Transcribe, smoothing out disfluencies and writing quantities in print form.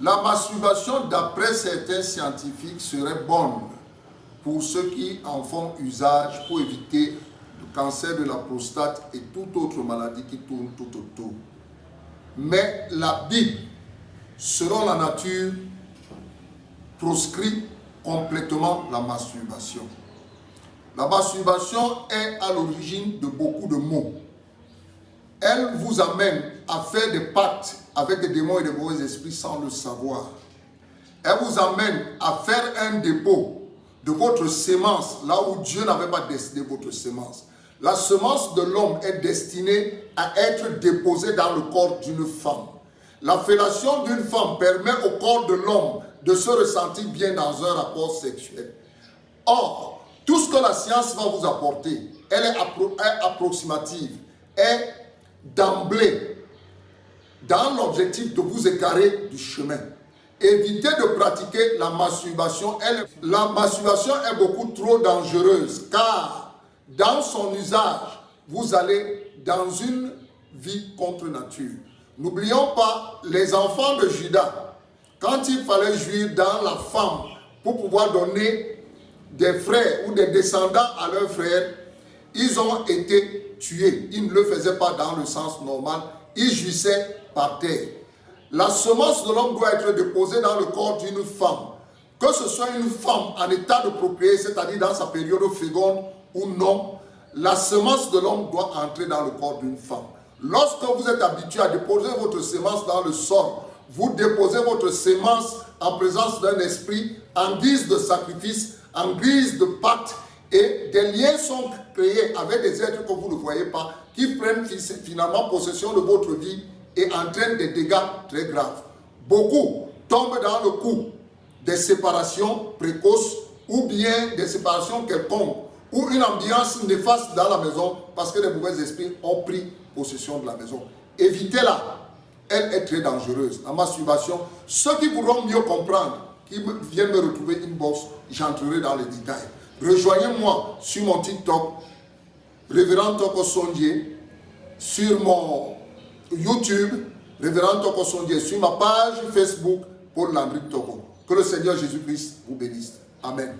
La masturbation, d'après certains scientifiques, serait bonne pour ceux qui en font usage pour éviter le cancer de la prostate et toute autre maladie qui tourne tout autour. Mais la Bible, selon la nature, proscrit complètement la masturbation. La masturbation est à l'origine de beaucoup de maux. Elle vous amène à faire des pactes avec des démons et des mauvais esprits sans le savoir. Elle vous amène à faire un dépôt de votre sémence là où Dieu n'avait pas destiné votre sémence. La semence de l'homme est destinée à être déposée dans le corps d'une femme. La fellation d'une femme permet au corps de l'homme de se ressentir bien dans un rapport sexuel. Or, tout ce que la science va vous apporter, elle est approximative, est d'emblée dans l'objectif de vous égarer du chemin. Évitez de pratiquer la masturbation. La masturbation est beaucoup trop dangereuse car dans son usage, vous allez dans une vie contre nature. N'oublions pas les enfants de Judas. Quand il fallait jouir dans la femme pour pouvoir donner des frères ou des descendants à leurs frères, ils ont été tués. Ils ne le faisaient pas dans le sens normal. Ils jouissaient par terre. La semence de l'homme doit être déposée dans le corps d'une femme. Que ce soit une femme en état de procréer, c'est-à-dire dans sa période féconde ou non, la semence de l'homme doit entrer dans le corps d'une femme. Lorsque vous êtes habitué à déposer votre semence dans le sol, vous déposez votre semence en présence d'un esprit, en guise de sacrifice, en guise de pacte, et des liens sont créés avec des êtres que vous ne voyez pas, qui prennent finalement possession de votre vie et entraînent des dégâts très graves. Beaucoup tombent dans le coup des séparations précoces ou bien des séparations quelconques, ou une ambiance néfaste dans la maison parce que les mauvais esprits ont pris possession de la maison. Évitez-la. Elle est très dangereuse. La masturbation, ceux qui voudront mieux comprendre, qui viennent me retrouver inbox, j'entrerai dans les détails. Rejoignez-moi sur mon TikTok, Révérend Toko Sondier, sur mon YouTube, Révérend Toko Sondier, sur ma page Facebook, Paul Landry Toko. Que le Seigneur Jésus-Christ vous bénisse. Amen.